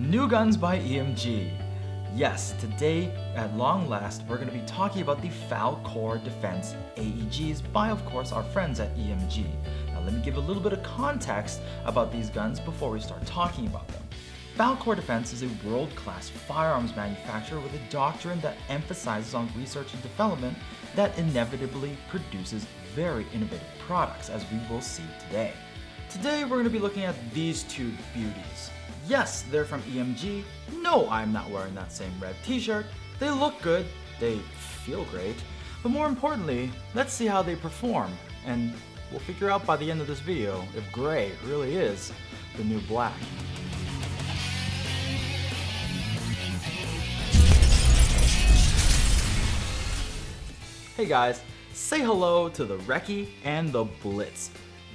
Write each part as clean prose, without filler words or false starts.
New guns by EMG. Yes, today, at long last, we're going to be talking about the Falkor Defense AEGs by, of course, our friends at EMG. Now, let me give a little bit of context about these guns before we start talking about them. Falkor Defense is a world-class firearms manufacturer with a doctrine that emphasizes on research and development that inevitably produces very innovative products, as we will see today. Today, we're going to be looking at these two beauties. Yes, they're from EMG. No, I'm not wearing that same red t-shirt. They look good, they feel great, but more importantly, let's see how they perform, and we'll figure out by the end of this video if gray really is the new black. Hey guys, say hello to the Recce and the Blitz.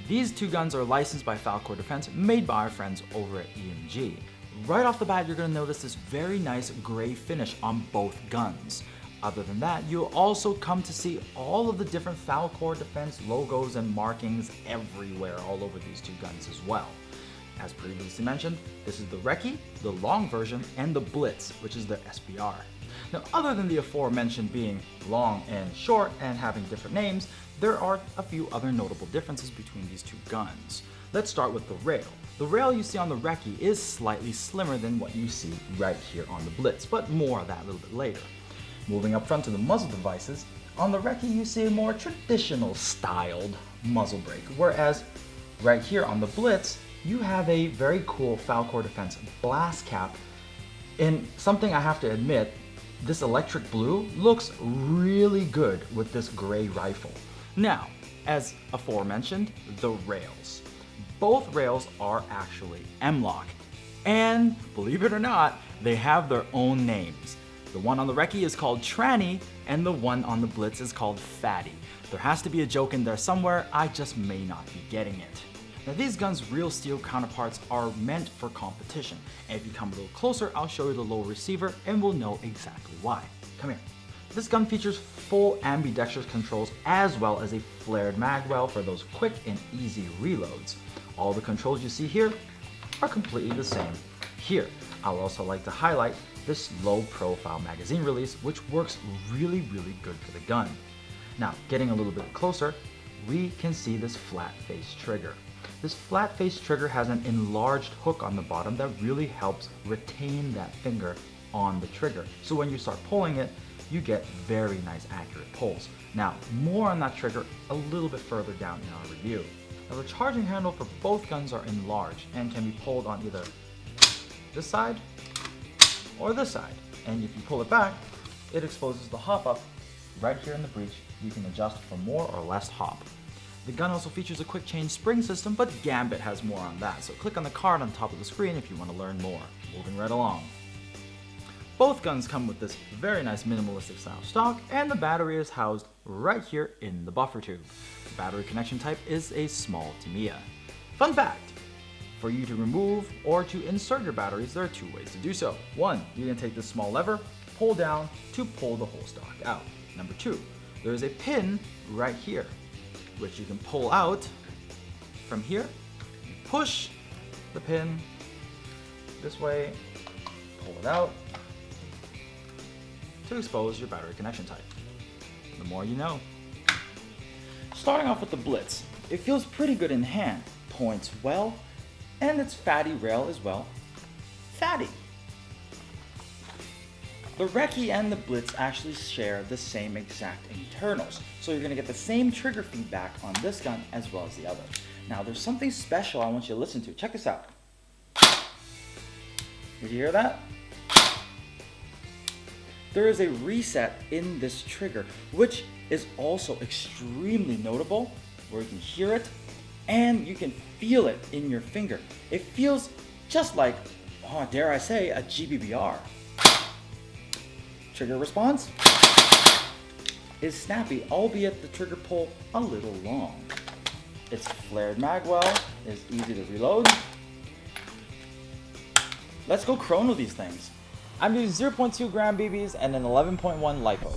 These two guns are licensed by Falkor Defense, made by our friends over at EMG. Right off the bat, you're going to notice this very nice gray finish on both guns. Other than that, you'll also come to see all of the different Falkor Defense logos and markings everywhere all over these two guns as well. As previously mentioned, this is the Recce, the long version, and the Blitz, which is the SBR. Now, other than the aforementioned being long and short and having different names, there are a few other notable differences between these two guns. Let's start with the rail. The rail you see on the Recce is slightly slimmer than what you see right here on the Blitz, but more of that a little bit later. Moving up front to the muzzle devices, on the Recce you see a more traditional styled muzzle brake, whereas right here on the Blitz, you have a very cool Falkor Defense blast cap. And something I have to admit, this electric blue looks really good with this gray rifle. Now, as aforementioned, the rails. Both rails are actually M-LOK, and believe it or not, they have their own names. The one on the Recce is called Tranny, and the one on the Blitz is called Fatty. There has to be a joke in there somewhere, I just may not be getting it. Now, these guns' real steel counterparts are meant for competition, and if you come a little closer, I'll show you the low receiver and we'll know exactly why. Come here. This gun features full ambidextrous controls as well as a flared mag well for those quick and easy reloads. All the controls you see here are completely the same here. I would also like to highlight this low profile magazine release, which works really good for the gun. Now, getting a little bit closer, we can see this flat face trigger. This flat face trigger has an enlarged hook on the bottom that really helps retain that finger on the trigger. So when you start pulling it, you get very nice accurate pulls. Now, more on that trigger a little bit further down in our review. Now, the charging handle for both guns are enlarged and can be pulled on either this side or this side. And if you pull it back, it exposes the hop up right here in the breech. You can adjust for more or less hop. The gun also features a quick change spring system, but Gambit has more on that, so click on the card on top of the screen if you want to learn more. Moving right along. Both guns come with this very nice minimalistic style stock, and the battery is housed right here in the buffer tube. The battery connection type is a small Tamiya. Fun fact, for you to remove or to insert your batteries, there are two ways to do so. One, you can take this small lever, pull down to pull the whole stock out. Number two, there is a pin right here, which you can pull out from here. You push the pin this way, pull it out to expose your battery connection type. The more you know. Starting off with the Blitz, it feels pretty good in hand, points well, and its fatty rail is well fatty. The Recce and the Blitz actually share the same exact internals, so you're going to get the same trigger feedback on this gun as well as the other. Now, there's something special I want you to listen to. Check this out. Did you hear that? There is a reset in this trigger, which is also extremely notable, where you can hear it and you can feel it in your finger. It feels just like, oh, dare I say, a GBBR. Trigger response is snappy, albeit the trigger pull a little long. Its flared magwell is easy to reload. Let's go chrono these things. I'm using 0.2 gram BBs and an 11.1 LiPo.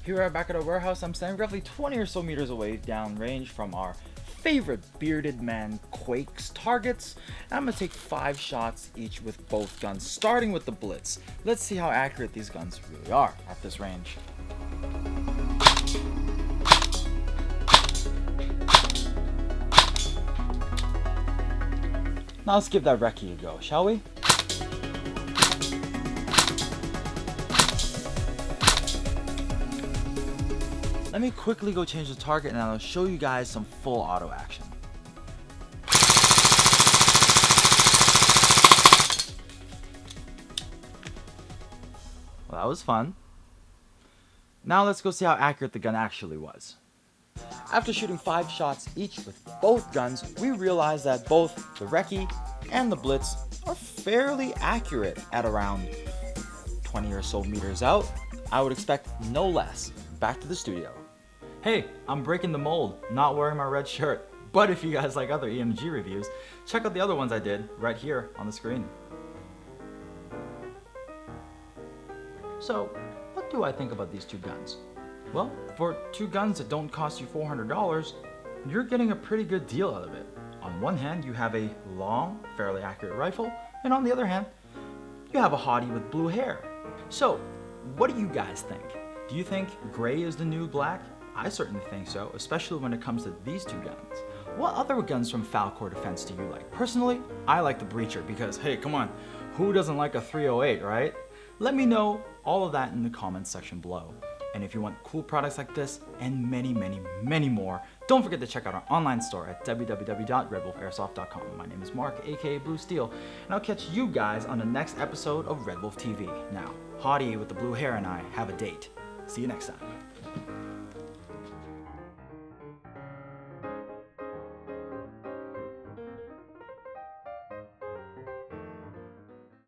Here we are back at our warehouse. I'm standing roughly 20 or so meters away downrange from our favorite bearded man Quake's targets. And I'm gonna take 5 shots each with both guns, starting with the Blitz. Let's see how accurate these guns really are at this range. Now let's give that Recce a go, shall we? Let me quickly go change the target and I'll show you guys some full auto action. Well, that was fun. Now let's go see how accurate the gun actually was. After shooting 5 shots each with both guns, we realized that both the Recce and the Blitz are fairly accurate at around 20 or so meters out. I would expect no less. Back to the studio. Hey, I'm breaking the mold, not wearing my red shirt. But if you guys like other EMG reviews, check out the other ones I did right here on the screen. So, what do I think about these 2 guns? Well, for 2 guns that don't cost you $400, you're getting a pretty good deal out of it. On one hand, you have a long, fairly accurate rifle, and on the other hand, you have a hottie with blue hair. So, what do you guys think? Do you think gray is the new black? I certainly think so, especially when it comes to these 2 guns. What other guns from Falkor Defense do you like? Personally, I like the Breacher because, hey, come on, who doesn't like a 308, right? Let me know all of that in the comments section below. And if you want cool products like this and many, many, many more, don't forget to check out our online store at www.redwolfairsoft.com. My name is Mark, aka Blue Steel, and I'll catch you guys on the next episode of RedWolf TV. Now, Hottie with the blue hair and I have a date. See you next time.